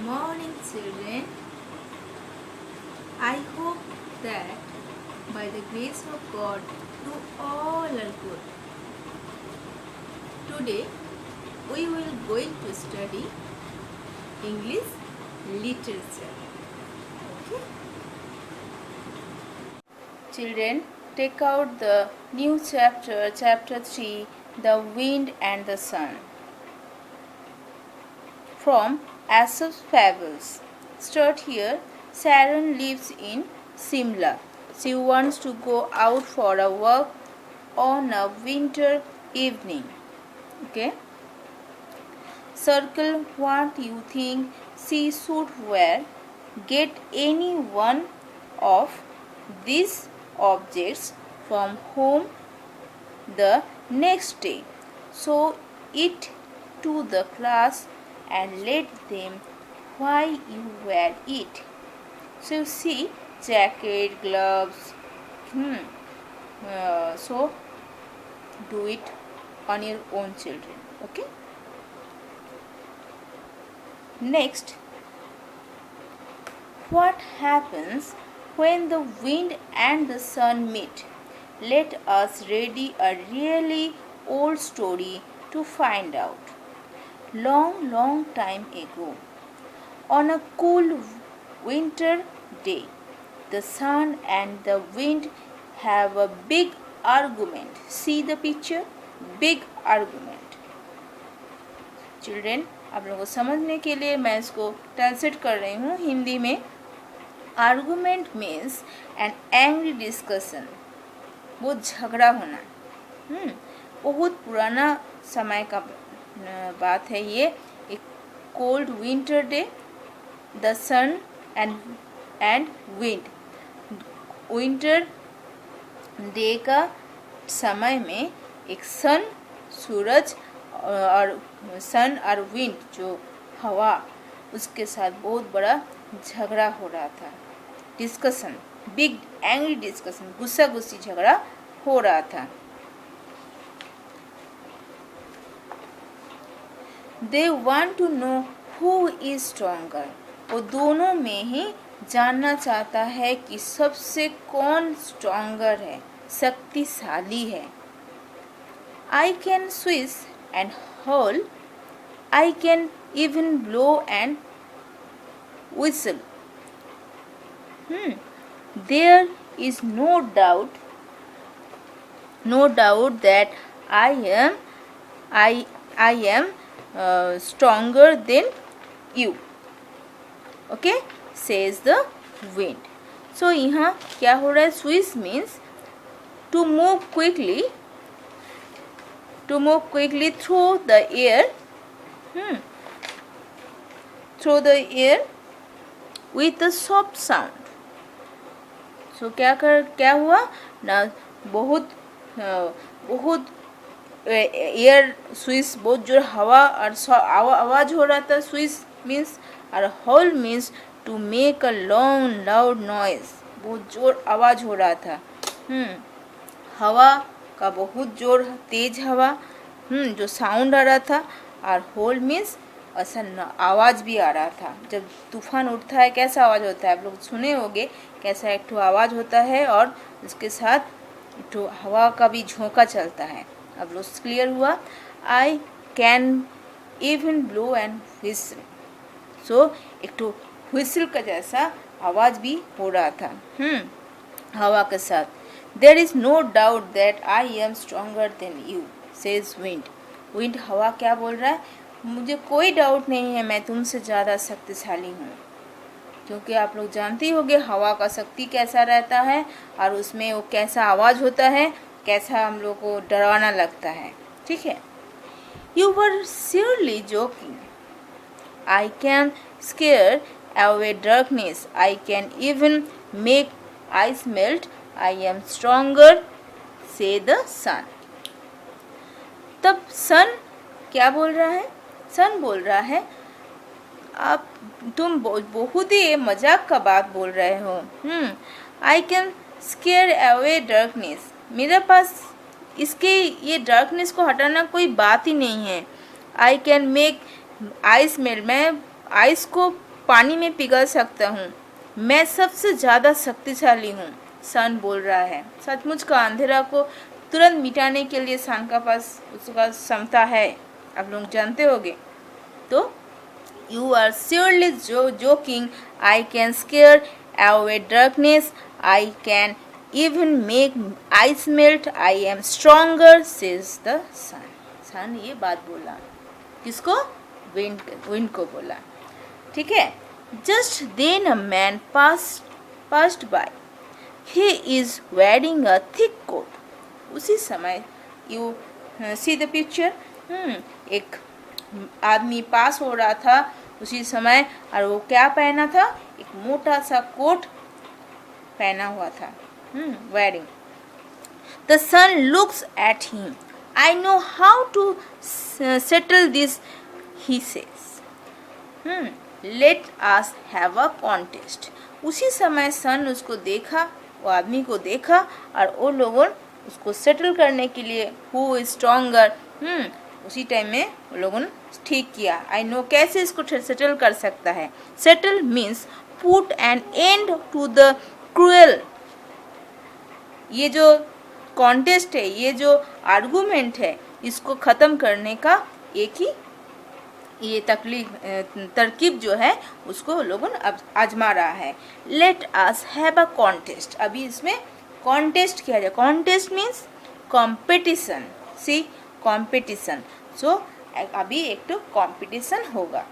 Morning, children. I hope that by the grace of God, you all are good. Today, we will going to study English literature. Okay? Children, take out the new chapter, chapter 3, The Wind and the Sun. From Aesop's Fables. Start here. Sharon lives in Simla. She wants to go out for a walk on a winter evening. Okay. Circle what you think she should wear. Get any one of these objects from home the next day. Show it to the class and let them why you wear it. So you see jacket, gloves. So do it on your own children. Okay. Next, what happens when the wind and the sun meet? Let us read a really old story to find out. Long time ago, on a cool winter day, the sun and the wind have a big argument. See the picture? Big argument. Children, आप लोगों को समझने के लिए मैं इसको translate कर रही हूँ हिंदी में. Argument means an angry discussion. वो झगड़ा होना. बहुत पुराना समय का बात है ये. एक cold winter day, the sun and wind. Winter day का समय में एक सन, सूरज और सन और विंड जो हवा, उसके साथ बहुत बड़ा झगड़ा हो रहा था. डिस्कशन, बिग एंग्री डिस्कशन, गुस्सा गुस्सी झगड़ा हो रहा था. They want to know who is stronger. वो दोनों में ही जानना चाहता है कि सबसे कौन स्ट्रॉन्गर है, शक्तिशाली है. I can swish and howl. I can even blow and whistle. There is no doubt that I am stronger than you. Okay, says the wind. So यहाँ क्या हो रहा है? Swish means to move quickly through the air. Through the air with a soft sound. So क्या हुआ ना? बहुत air switch, बहुत जोर हवा और आवाज हो रहा था. स्विच मीन्स और howl means to make a long loud noise. बहुत जोर आवाज हो रहा था. हवा का बहुत जोर, तेज हवा, जो साउंड आ रहा था. और होल मीन्स ऐसा आवाज भी आ रहा था. जब तूफान उठता है कैसा आवाज होता है, आप लोग सुने होंगे कैसा एक ठो आवाज होता है और उसके साथ एक ठो हवा का भी झोंका चलता है. अब लोग क्लियर हुआ? I can even blow and whistle. So एक ठो व्हिसल का जैसा आवाज भी हो रहा था हवा के साथ. There is no doubt that I am stronger than you, says wind. Wind हवा क्या बोल रहा है? मुझे कोई डाउट नहीं है, मैं तुमसे ज़्यादा शक्तिशाली हूँ. क्योंकि आप लोग जानते होंगे हवा का शक्ति कैसा रहता है और उसमें वो कैसा आवाज़ होता है, कैसा हम लोग को डरावना लगता है. ठीक है. You were surely joking. I can square away darkness. I can even make ice melt. I am stronger, से द सन. तब सन क्या बोल रहा है? सन बोल रहा है आप तुम बहुत ही मजाक का बात बोल रहे हो. I can square away darkness. मेरे पास इसके ये डार्कनेस को हटाना कोई बात ही नहीं है. I can make ice melt. मैं आइस को पानी में पिघल सकता हूँ। मैं सबसे ज़्यादा शक्तिशाली हूँ, सन बोल रहा है। सचमुच का अंधेरा को तुरंत मिटाने के लिए सन का पास उसका क्षमता है, आप लोग जानते होंगे। तो You are surely joking. I can scare away darkness. I can even make ice melt. I am stronger, says the sun. Sun ये बात बोला, किसको? विंड को बोला, ठीक है। Just then a man passed by. He is wearing a thick coat. उसी समय you see the picture. एक आदमी पास हो रहा था उसी समय, और वो क्या पहना था? एक मोटा सा कोट पहना हुआ था। wearing. The sun looks at him. I know how to settle this, he says. Let us have a contest. उसी समय सन उसको देखा, वो आदमी को देखा, और वो लोगों उसको सेटल करने के लिए who is stronger, उसी टाइम में वो लोगों ने ठीक किया। आई नो कैसे इसको सेटल कर सकता है। Settle means put an end to the cruel. ये जो कॉन्टेस्ट है, ये जो आर्गुमेंट है, इसको ख़त्म करने का एक ही ये तरकीब जो है उसको लोगों ने अब आजमा रहा है। Let us have a contest. अभी इसमें कॉन्टेस्ट किया जाए। Contest means competition. See competition. So अभी एक तो कॉम्पिटिशन होगा।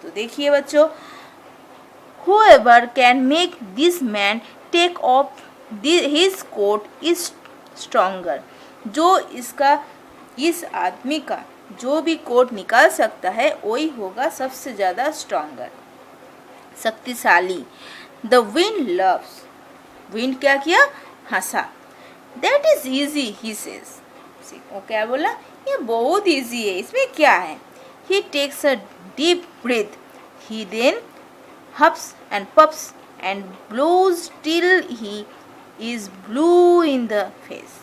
तो देखिए बच्चों, whoever can make this man take off his coat is stronger. जो इस आदमी का जो भी कोट निकाल सकता है वही होगा सबसे ज़्यादा स्ट्रॉन्गर, शक्तिशाली। The wind loves. विंड क्या किया? हंसा। That is easy, he says. वो क्या बोला? ये बहुत इजी है, इसमें क्या है? He takes a deep breath. He then huffs and puffs and blows till he is blue in the face.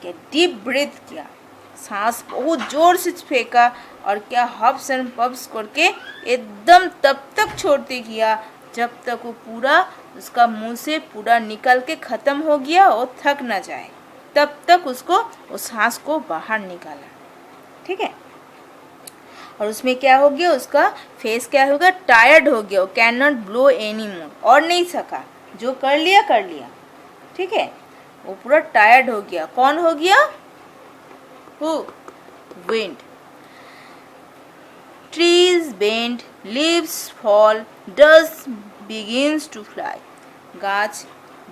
क्या deep breath किया, सांस बहुत जोर से फेंका, और क्या हफ्स एंड पफ्स करके एकदम तब तक छोड़ते किया जब तक वो पूरा उसका मुंह से पूरा निकल के ख़त्म हो गया और थक ना जाए, तब तक उसको उस सांस को बाहर निकाला, ठीक है। और उसमें क्या हो गया? उसका फेस क्या हो गया? टायर्ड हो गया, वो can not blow any more, और नहीं सका, जो कर लिया, ठीक है। वो पूरा टायर्ड हो गया। कौन हो गया? Who? Wind. Trees bend, leaves fall, dust begins to fly. गाछ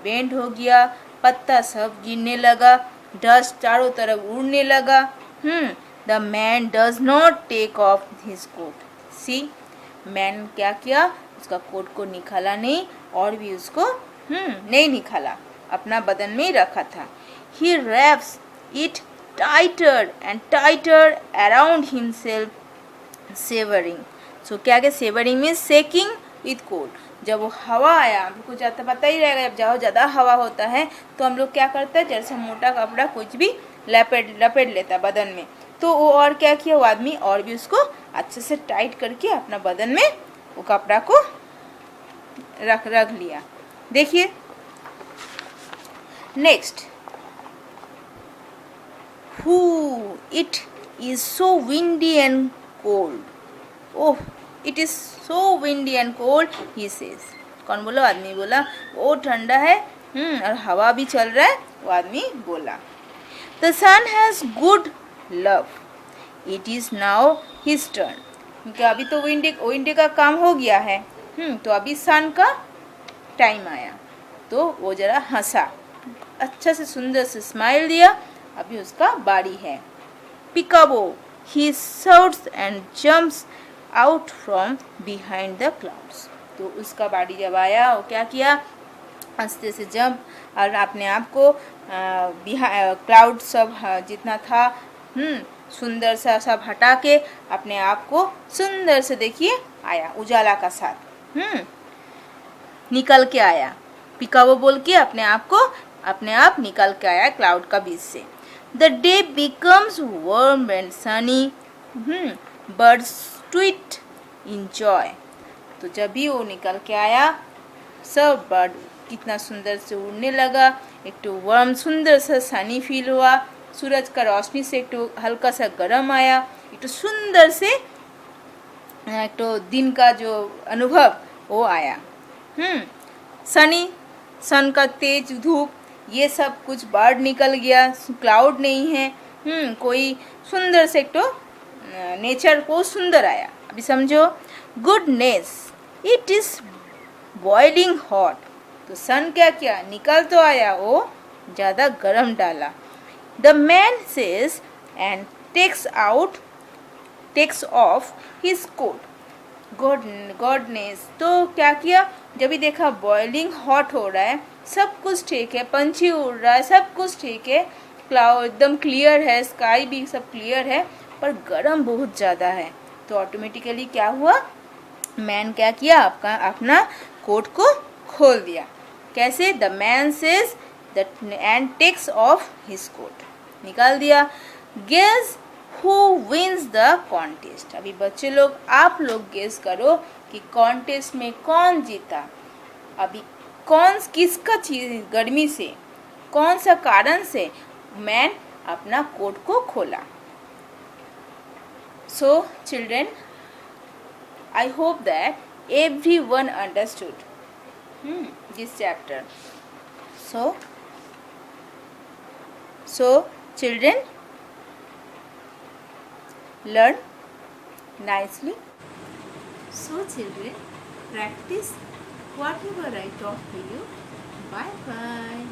बेंड हो गया, पत्ता सब गिरने लगा, डस्ट चारों तरफ उड़ने लगा। The man does not take off his coat. See, man क्या किया? उसका कोट को निकाला नहीं, और भी उसको नहीं निकाला, अपना बदन में ही रखा था। He wraps it tighter and tighter around himself, shivering. So क्या क्या? Shivering means shaking with cold. जब वो हवा आया, हमको ज़्यादा पता ही रहेगा, जब ज़्यादा हवा होता है तो हम लोग क्या करते हैं? जैसे मोटा कपड़ा कुछ भी लपेट लेता बदन में, तो वो और क्या किया? वो आदमी और भी उसको अच्छे से टाइट करके अपना बदन में वो कपड़ा को रख लिया। देखिए next, who it is so windy and cold. Oh, it is so windy and cold, he says. कौन बोला? आदमी बोला। वो ठंडा है और हवा भी चल रहा है, वो आदमी बोला। The sun has good love, it is now his turn. क्योंकि अभी तो विंडी का काम हो गया है, तो अभी सन का टाइम आया, तो वो जरा हंसा, अच्छा से सुंदर से स्माइल दिया। अभी उसका बारी है। Peekaboo, he shouts and jumps out from behind the clouds. तो उसका बारी जब आया, वो क्या किया? हंसते से जंप, और अपने आप को क्लाउड सब जितना था सुंदर सा सब हटा के अपने आप को सुंदर से देखिए आया, उजाला का साथ निकल के आया। पिकाबो बोल के अपने आप निकल के आया क्लाउड का बीच से। The day becomes warm and Sunny, birds tweet enjoy। तो जब भी वो निकल के आया, सब बर्ड कितना सुंदर से उड़ने लगा। एक तो वार्म सुंदर सा सनी फील हुआ, सूरज का रोशनी से एक तो हल्का सा गर्म आया, एक तो सुंदर से एक तो दिन का जो अनुभव वो आया। सनी सन का तेज धूप, ये सब कुछ बर्ड निकल गया, क्लाउड नहीं है। कोई सुंदर से एक तो नेचर को सुंदर आया। अभी समझो, goodness, it is boiling hot. तो सन क्या किया, निकल तो आया, वो ज़्यादा गर्म डाला। The man says and takes off his coat. Goodness, तो क्या किया, जब भी देखा बॉइलिंग हॉट हो रहा है, सब कुछ ठीक है, पंछी उड़ रहा है, सब कुछ ठीक है, क्लाउड एकदम क्लियर है, स्काई भी सब क्लियर है, पर गर्म बहुत ज़्यादा है। तो ऑटोमेटिकली क्या हुआ, मैन क्या किया, अपना कोट को खोल दिया। कैसे, the man says and takes off his coat, निकाल दिया। Guess who wins the contest. अभी बच्चे लोग, आप लोग गेस करो कि कॉन्टेस्ट में कौन जीता। अभी किसका चीज, गर्मी से, कौन सा कारण से मैन अपना कोट को खोला। सो children, I hope that everyone understood this chapter. So children, learn nicely. So children, practice whatever I taught to you. Bye bye.